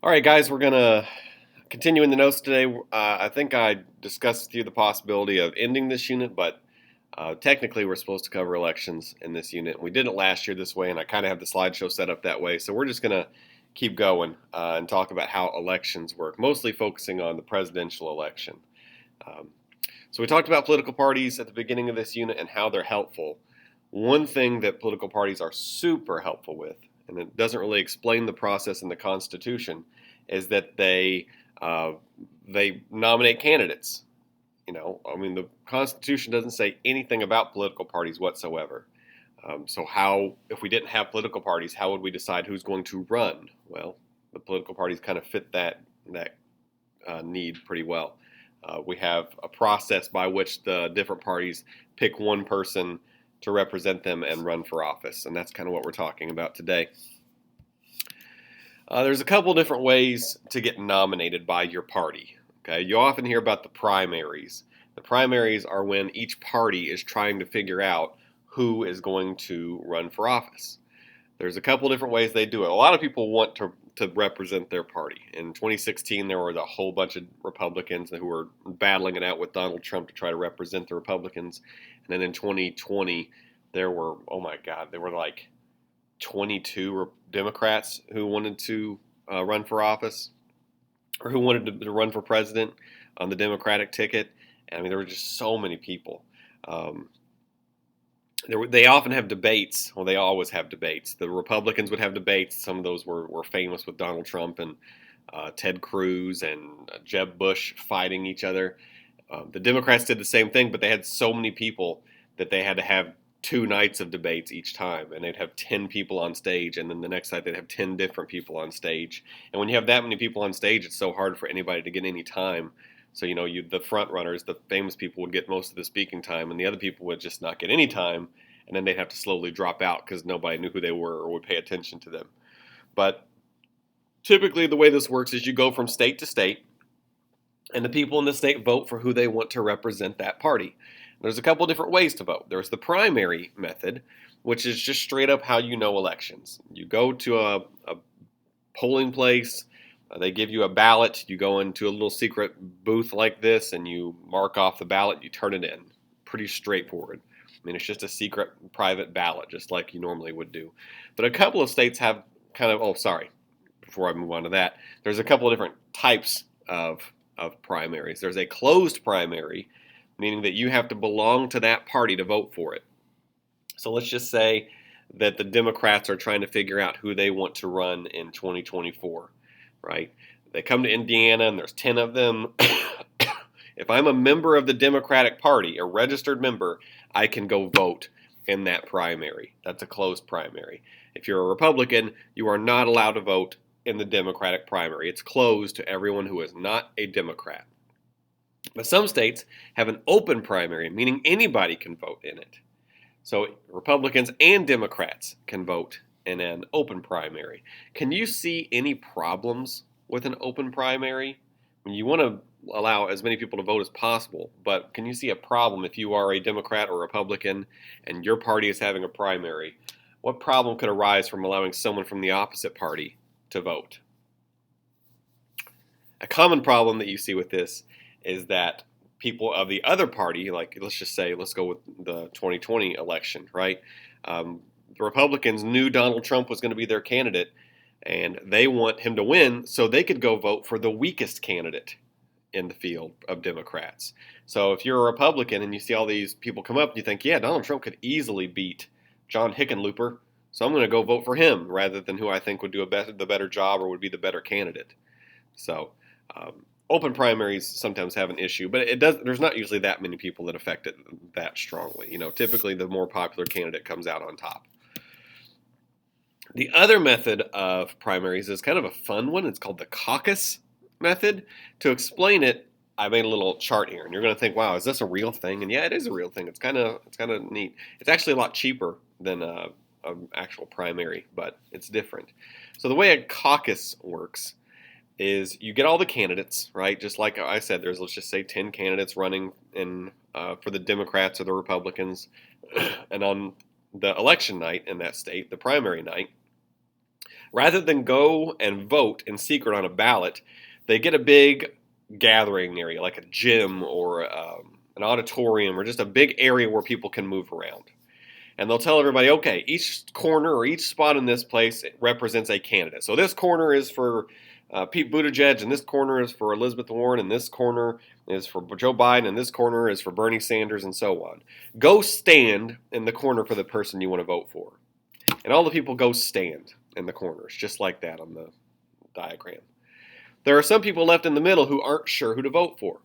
All right, guys, we're going to continue in the notes today. I think I discussed with you the possibility of ending this unit, but technically we're supposed to cover elections in this unit. We did it last year this way, and I kind of have the slideshow set up that way. So we're just going to keep going and talk about how elections work, mostly focusing on the presidential election. Um, so we talked about political parties at the beginning of this unit and how they're helpful. One thing that political parties are super helpful with, and it doesn't really explain the process in the Constitution, is that they nominate candidates. The Constitution doesn't say anything about political parties whatsoever. So how, if we didn't have political parties, how would we decide who's going to run? Well, the political parties kind of fit that need pretty well. We have a process by which the different parties pick one person to represent them and run for office, and that's kind of what we're talking about today. There's a couple different ways to get nominated by your party. Okay, you often hear about the primaries. The primaries are when each party is trying to figure out who is going to run for office. There's a couple different ways they do it. A lot of people want to represent their party. In 2016, there was a whole bunch of Republicans who were battling it out with Donald Trump to try to represent the Republicans. And then in 2020, there were, oh my God, there were like 22 Democrats who wanted to run for office or who wanted to run for president on the Democratic ticket. And I mean, there were just so many people. They often have debates. Well, they always have debates. The Republicans would have debates. Some of those were famous with Donald Trump and Ted Cruz and Jeb Bush fighting each other. The Democrats did the same thing, but they had so many people that they had to have 2 nights of debates each time, and they'd have 10 people on stage, and then the next night they'd have 10 different people on stage. And when you have that many people on stage, it's so hard for anybody to get any time. So, the front runners, the famous people would get most of the speaking time, and the other people would just not get any time, and then they'd have to slowly drop out because nobody knew who they were or would pay attention to them. But typically the way this works is you go from state to state, and the people in the state vote for who they want to represent that party. There's a couple different ways to vote. There's the primary method, which is just straight up how you know elections. You go to a polling place, they give you a ballot, you go into a little secret booth like this, and you mark off the ballot, you turn it in. Pretty straightforward. I mean, it's just a secret private ballot, just like you normally would do. But a couple of states have before I move on to that, there's a couple of different types of primaries. There's a closed primary, meaning that you have to belong to that party to vote for it. So let's just say that the Democrats are trying to figure out who they want to run in 2024, right? They come to Indiana and there's 10 of them. If I'm a member of the Democratic Party, a registered member, I can go vote in that primary. That's a closed primary. If you're a Republican, you are not allowed to vote in the Democratic primary. It's closed to everyone who is not a Democrat. But some states have an open primary, meaning anybody can vote in it. So Republicans and Democrats can vote in an open primary. Can you see any problems with an open primary? I mean, you want to allow as many people to vote as possible, but can you see a problem if you are a Democrat or Republican and your party is having a primary? What problem could arise from allowing someone from the opposite party to vote? A common problem that you see with this is that people of the other party, like let's go with the 2020 election, right? The Republicans knew Donald Trump was going to be their candidate, and they want him to win so they could go vote for the weakest candidate in the field of Democrats. So if you're a Republican and you see all these people come up and you think, yeah, Donald Trump could easily beat John Hickenlooper, so I'm going to go vote for him rather than who I think would do the better job or would be the better candidate. So open primaries sometimes have an issue, but there's not usually that many people that affect it that strongly. Typically the more popular candidate comes out on top. The other method of primaries is kind of a fun one. It's called the caucus method. To explain it, I made a little chart here, and you're going to think, "Wow, is this a real thing?" And yeah, it is a real thing. It's kind of neat. It's actually a lot cheaper than an actual primary, but it's different. So the way a caucus works is you get all the candidates, right? Just like I said, let's just say 10 candidates running for the Democrats or the Republicans, and on the election night in that state, the primary night, Rather than go and vote in secret on a ballot, they get a big gathering area like a gym or an auditorium or just a big area where people can move around. And they'll tell everybody, okay, each corner or each spot in this place represents a candidate. So this corner is for Pete Buttigieg, and this corner is for Elizabeth Warren, and this corner is for Joe Biden, and this corner is for Bernie Sanders, and so on. Go stand in the corner for the person you want to vote for. And all the people go stand in the corners, just like that on the diagram. There are some people left in the middle who aren't sure who to vote for.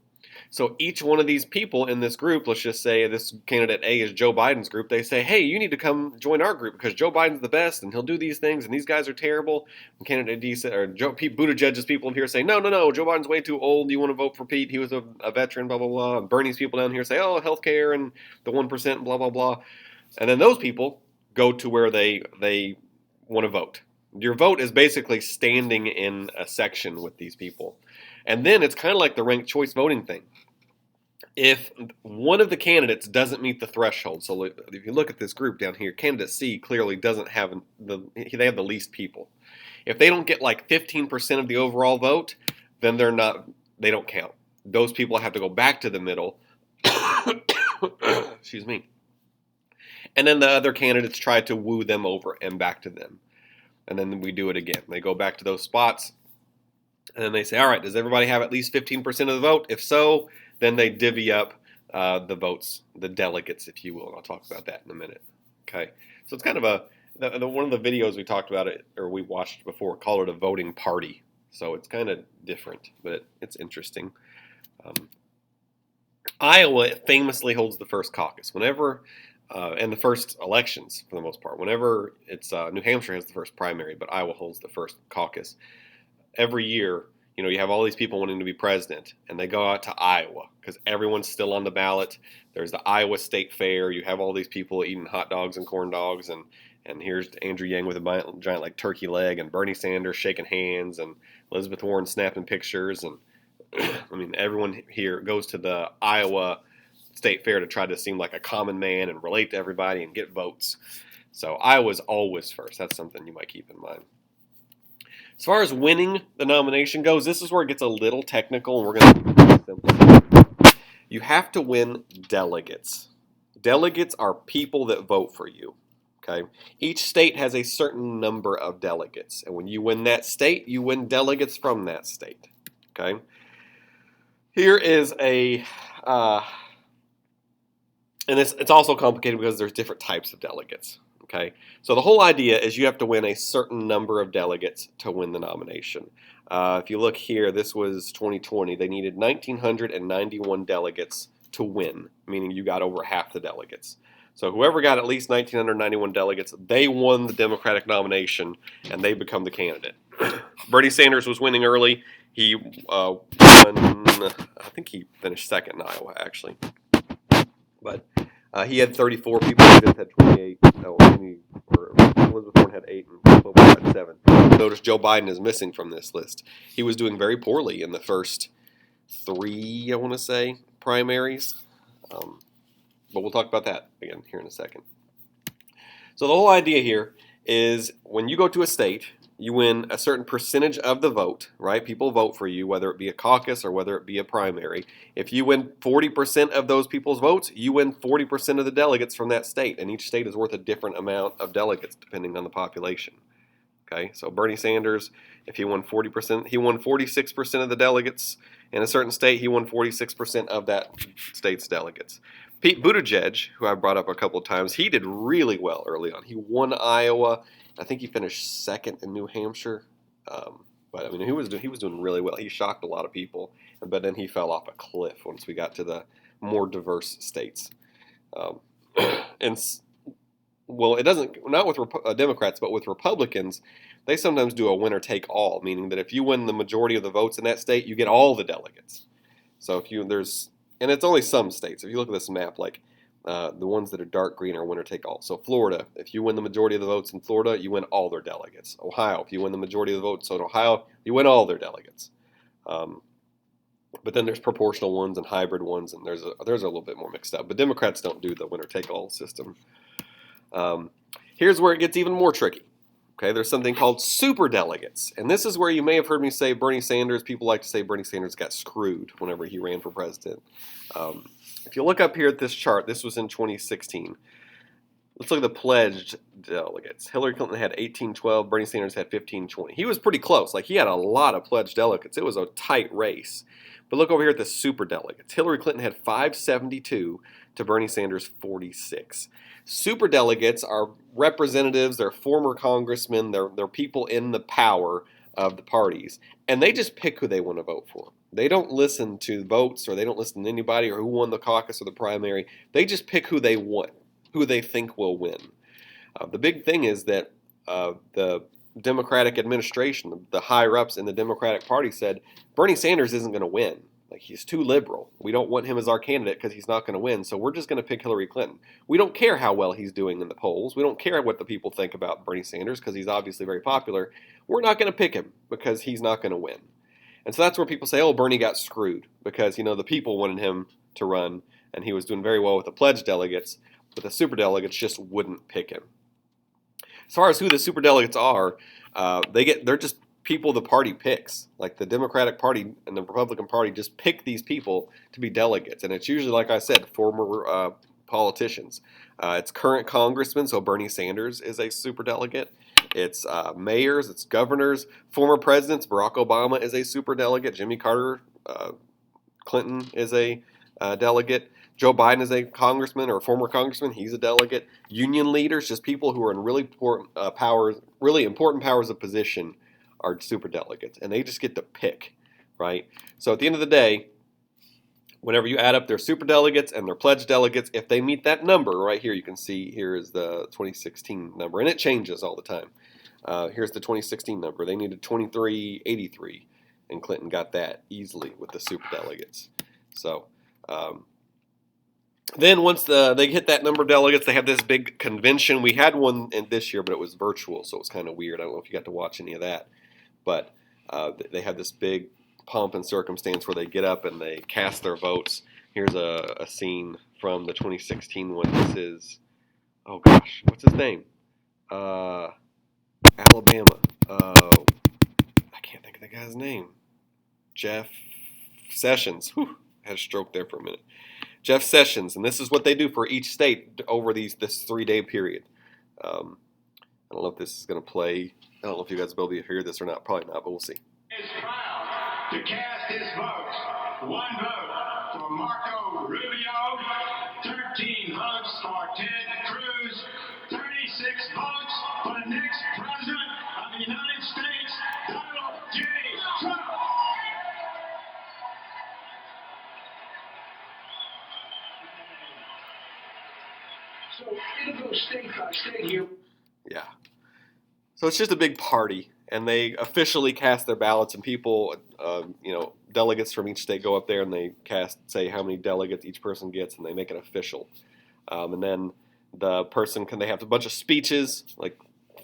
So each one of these people in this group, let's just say this candidate A is Joe Biden's group, they say, hey, you need to come join our group because Joe Biden's the best and he'll do these things and these guys are terrible. And candidate D or Pete Buttigieg's people in here say, no, Joe Biden's way too old. You want to vote for Pete? He was a veteran, blah, blah, blah. And Bernie's people down here say, oh, healthcare and the 1%, blah, blah, blah. And then those people go to where they want to vote. Your vote is basically standing in a section with these people. And then it's kind of like the ranked choice voting thing. If one of the candidates doesn't meet the threshold, so if you look at this group down here, candidate C clearly doesn't have they have the least people. If they don't get like 15% of the overall vote, then they don't count. Those people have to go back to the middle. Excuse me. And then the other candidates try to woo them over and back to them. And then we do it again. They go back to those spots, and then they say, all right, does everybody have at least 15% of the vote? If so, then they divvy up the votes, the delegates, if you will. And I'll talk about that in a minute. Okay, so it's kind of one of the videos we talked about it, or we watched before, call it a voting party. So it's kind of different, but it's interesting. Iowa famously holds the first caucus. Whenever and the first elections, for the most part. Whenever it's New Hampshire has the first primary, but Iowa holds the first caucus. Every year, you have all these people wanting to be president, and they go out to Iowa because everyone's still on the ballot. There's the Iowa State Fair. You have all these people eating hot dogs and corn dogs, and here's Andrew Yang with a giant like turkey leg, and Bernie Sanders shaking hands, and Elizabeth Warren snapping pictures, and I mean everyone here goes to the Iowa State Fair to try to seem like a common man and relate to everybody and get votes. So Iowa's always first. That's something you might keep in mind. As far as winning the nomination goes, this is where it gets a little technical, and we're going to keep it simple. You have to win delegates. Delegates are people that vote for you. Okay? Each state has a certain number of delegates, and when you win that state, you win delegates from that state. Okay? Here is a and it's also complicated because there's different types of delegates. Okay, so the whole idea is you have to win a certain number of delegates to win the nomination. If you look here, this was 2020. They needed 1,991 delegates to win, meaning you got over half the delegates. So whoever got at least 1,991 delegates, they won the Democratic nomination, and they become the candidate. Bernie Sanders was winning early. He won, I think he finished second in Iowa, actually. But he had 34 people. Elizabeth had 28. Elizabeth Warren had 8, and Pope had 7. Notice Joe Biden is missing from this list. He was doing very poorly in the first 3, I want to say, primaries. But we'll talk about that again here in a second. So the whole idea here is when you go to a state, you win a certain percentage of the vote, right? People vote for you, whether it be a caucus or whether it be a primary. If you win 40% of those people's votes, you win 40% of the delegates from that state, and each state is worth a different amount of delegates depending on the population. Okay, so Bernie Sanders, if he won 40%, he won 46% of the delegates in a certain state. He won 46% of that state's delegates. Pete Buttigieg, who I brought up a couple of times, he did really well early on. He won Iowa. I think he finished second in New Hampshire, but I mean he was doing really well. He shocked a lot of people, but then he fell off a cliff once we got to the more diverse states. And well, it doesn't not with Democrats, but with Republicans, they sometimes do a winner take all, meaning that if you win the majority of the votes in that state, you get all the delegates. So and it's only some states. If you look at this map, like. The ones that are dark green are winner take all. So Florida, if you win the majority of the votes in Florida, you win all their delegates. Ohio, if you win the majority of the votes in Ohio, you win all their delegates. But then there's proportional ones and hybrid ones, and there's a little bit more mixed up. But Democrats don't do the winner take all system. Here's where it gets even more tricky. Okay, there's something called superdelegates. And this is where you may have heard me say Bernie Sanders, people like to say Bernie Sanders got screwed whenever he ran for president. If you look up here at this chart, this was in 2016. Let's look at the pledged delegates. Hillary Clinton had 1812, Bernie Sanders had 1520. He was pretty close. Like, he had a lot of pledged delegates. It was a tight race. But look over here at the superdelegates. Hillary Clinton had 572 to Bernie Sanders 46. Superdelegates are representatives, they're former congressmen, they're people in the power of the parties, and they just pick who they want to vote for. They don't listen to votes, or they don't listen to anybody, or who won the caucus or the primary. They just pick who they want, who they think will win. The big thing is that the Democratic administration, the higher-ups in the Democratic Party said, Bernie Sanders isn't going to win. Like, he's too liberal. We don't want him as our candidate because he's not going to win, so we're just going to pick Hillary Clinton. We don't care how well he's doing in the polls. We don't care what the people think about Bernie Sanders because he's obviously very popular. We're not going to pick him because he's not going to win. And so that's where people say, oh, Bernie got screwed because, the people wanted him to run, and he was doing very well with the pledged delegates, but the superdelegates just wouldn't pick him. As far as who the superdelegates are, they're just people the party picks. Like, the Democratic Party and the Republican Party just pick these people to be delegates, and it's usually, like I said, former politicians. It's current congressmen, so Bernie Sanders is a superdelegate. It's mayors, it's governors, former presidents. Barack Obama is a superdelegate. Jimmy Carter, Clinton is a delegate. Joe Biden is a congressman or a former congressman. He's a delegate. Union leaders, just people who are in really important powers of position, are superdelegates, and they just get to pick, right? So at the end of the day, whenever you add up their superdelegates and their pledged delegates, if they meet that number right here, you can see here is the 2016 number, and it changes all the time. Here's the 2016 number. They needed 2383, and Clinton got that easily with the superdelegates. So then once they hit that number of delegates, they have this big convention. We had one in this year, but it was virtual, so it was kind of weird. I don't know if you got to watch any of that. But they have this big pomp and circumstance where they get up and they cast their votes. Here's a scene from the 2016 one. This is, oh gosh, what's his name? Alabama. I can't think of the guy's name. Jeff Sessions. Whew, I had a stroke there for a minute. Jeff Sessions, and this is what they do for each state over this 3-day period. I don't know if this is going to play. I don't know if you guys will be able to hear this or not. Probably not, but we'll see. Is proud to cast his vote. 1 vote for Marco Rubio, 13 votes for Ted Cruz, 36 votes for the next president of the United States, Donald J. Trump. So it'll go state by state here. Yeah. So it's just a big party, and they officially cast their ballots, and people, delegates from each state go up there and they say how many delegates each person gets, and they make it official. And then the person they have a bunch of speeches, like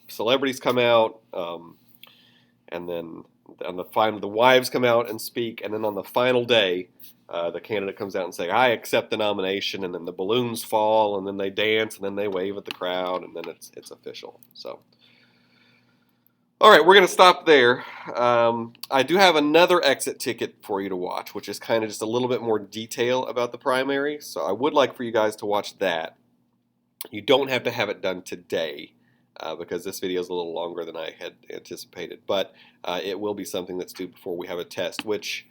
celebrities come out, and then on the wives come out and speak, and then on the final day, the candidate comes out and say, I accept the nomination, and then the balloons fall, and then they dance, and then they wave at the crowd, and then it's official. So, all right, we're going to stop there. I do have another exit ticket for you to watch, which is kind of just a little bit more detail about the primary, so I would like for you guys to watch that. You don't have to have it done today, because this video is a little longer than I had anticipated, but it will be something that's due before we have a test, which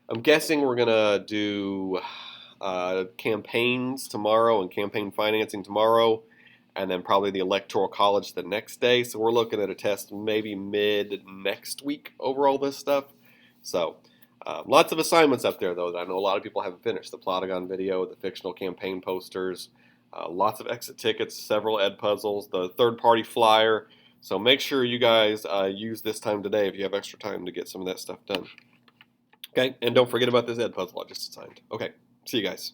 I'm guessing we're going to do campaigns tomorrow and campaign financing tomorrow, and then probably the Electoral College the next day. So we're looking at a test maybe mid next week over all this stuff. So lots of assignments up there, though, that I know a lot of people haven't finished. The Plotagon video, the fictional campaign posters, lots of exit tickets, several ed puzzles, the third-party flyer. So make sure you guys use this time today if you have extra time to get some of that stuff done. Okay, and don't forget about this ed puzzle I just assigned. Okay, see you guys.